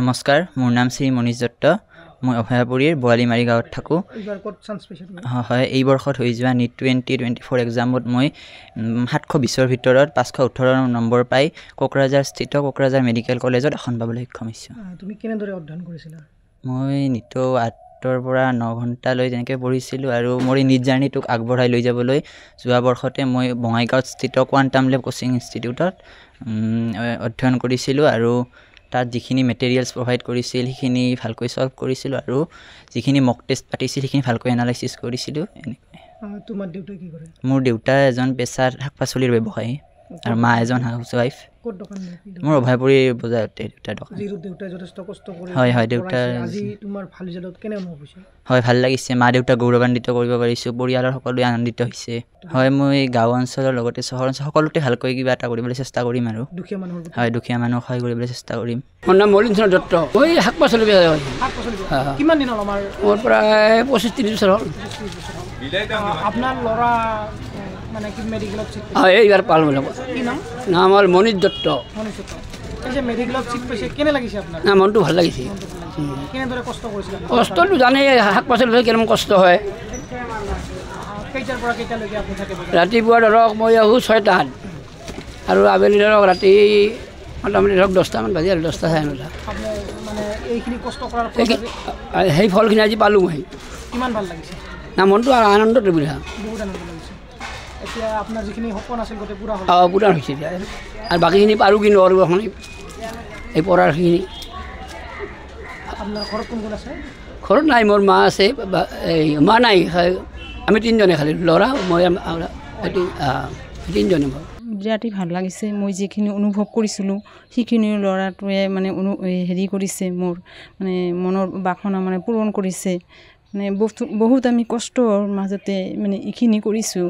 নমস্কাৰ, মোৰ নাম শ্ৰী মনীষ দত্ত। মই অভয়াপুৰীৰ বোৱালিমাৰী গাঁৱত থাকোঁ। হয়, এই বৰ্ষত হৈ যোৱা NEET 2024 এক্সামত মই 720ৰ ভিতৰত 518 নম্বৰ পাই কোকৰাঝাৰ স্থিত কোকৰাঝাৰ মেডিকেল কলেজত আসন পাবলৈ সক্ষম হৈছোঁ। তুমি কেনেদৰে অধ্যয়ন কৰিছিলা? মই নিতৌ 8ৰ পৰা 9 ঘণ্টালৈ তেনেকৈ পঢ়িছিলোঁ আৰু মোৰ এই NEET জাৰ্ণিটোক আগবঢ়াই লৈ যাবলৈ যোৱা বৰ্ষতে মই বঙাইগাঁৱত স্থিত কোৱাণ্টাম লেব কোচিং ইনষ্টিটিউটত অধ্যয়ন কৰিছিলোঁ আৰু তাত যিখিনি মেটেৰিয়েলছ প্ৰভাইড কৰিছিল সেইখিনি ভালকৈ সলভ কৰিছিলোঁ আৰু যিখিনি মক টেষ্ট পাতিছিল সেইখিনি ভালকৈ এনালাইচিছ কৰিছিলোঁ। তোমাৰ দেউতাই কি কৰে? মোৰ দেউতা এজন পেছাৰ শাক পাচলিৰ ব্যৱসায়ী আৰু মা এজন হাউচৱাইফ। ক'ত দোকান? মোৰ অভয়াপুৰীৰ বজাৰতে দেউতাৰ দোকান। দেউতাই যথেষ্ট কষ্ট কৰি হয়, দেউতাৰ আজি তোমাৰ ভাল ৰিজাল্টত কেনে অনুভৱ হৈছে? হয়, ভাল লাগিছে। মা দেউতাক গৌৰৱান্বিত কৰিব পাৰিছোঁ, পৰিয়ালৰ সকলোৱে আনন্দিত হৈছে। হয়, মই গাঁও অঞ্চলৰ লগতে চহৰ অঞ্চল সকলোতে ভালকৈ কিবা এটা কৰিবলৈ চেষ্টা কৰিম আৰু দুখীয়া মানুহক সহায় কৰিবলৈ চেষ্টা কৰিম। মোৰ নাম মলিন দত্ত। মই শাক পাচলি কিমান দিন হ'ল? মোৰ প্ৰায় 25-30 বছৰ হ'ল। আপোনাৰ ল'ৰা মানে কি মেডিকেলত চিট হয়, এইবাৰ পাল বুলি কি নাম হ'ল মনীষ দত্ত। মেডিকেলত চিট পাইছে, কেনে লাগিছে আপোনাৰ? না, মনটো ভাল লাগিছে। কেনেদৰে কষ্ট কৰিছিলে? কষ্টটো জানেই, শাক পাচলি কিমান কষ্ট হয়। কেইটাৰ পৰা কেইটালৈকে আপুনি থাকে? ৰাতিপুৱা ধৰক মই আহোঁ 6টাত আৰু আবেলি ধৰক ৰাতি মোটামুটি ধৰক 10টামান বাজি আৰু 10টা চাৰে 9টা। মানে এইখিনি কষ্ট কৰাৰ সেই ফলখিনি আজি পালোঁ মই। কিমান ভাল লাগিছে? না, মনটো আনন্দত বুঢ়া বহুত আনন্দ লাগিছে। এতিয়া আপোনাৰ যিখিনি সপোন আছিল গোটেই পূৰা হ'ল? পূৰা হৈছে এতিয়া আৰু বাকীখিনি পাৰোঁ কিন্তু আৰু এখন এই পঢ়াৰখিনি। আপোনাৰ ঘৰত কোন কোন আছে? ঘৰত নাই, মোৰ মা আছে, মা নাই, আমি 3জনে খালি, ল'ৰা মই তিনিজনে। মোৰ বিৰাটেই ভাল লাগিছে। মই যিখিনি অনুভৱ কৰিছিলোঁ সেইখিনি ল'ৰাটোৱে মানে হেৰি কৰিছে, মোৰ মানে মনৰ বাসনা মানে পূৰণ কৰিছে। মানে বহুত আমি কষ্টৰ মাজতে মানে এইখিনি কৰিছোঁ।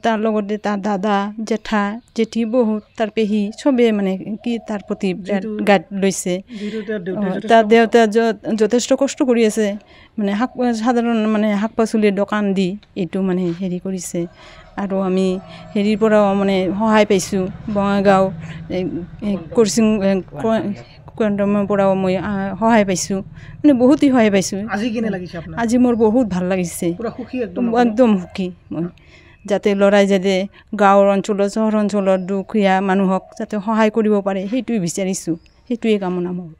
তাৰ লগতে তাৰ দাদা জেঠা জেঠি বহুত তাৰ পেহী চবেই মানে কি তাৰ প্ৰতি গাইড লৈছে। তাৰ দেউতা যথেষ্ট কষ্ট কৰি আছে, মানে সাধাৰণ মানে শাক পাচলিৰ দোকান দি এইটো মানে হেৰি কৰিছে। আৰু আমি হেৰিৰ পৰাও মানে সহায় পাইছোঁ, বঙাইগাঁও কোচিং কেন্দ্ৰৰ পৰাও মই সহায় পাইছোঁ, মানে বহুতেই সহায় পাইছোঁ। আজি কেনে লাগিছে আপোনাৰ? আজি মোৰ বহুত ভাল লাগিছে, একদম সুখী মই। যাতে ল'ৰাই যাতে গাঁৱৰ অঞ্চলত চহৰ অঞ্চলত দুখীয়া মানুহক যাতে সহায় কৰিব পাৰে সেইটোৱে বিচাৰিছোঁ, সেইটোৱে কামনা মোৰ।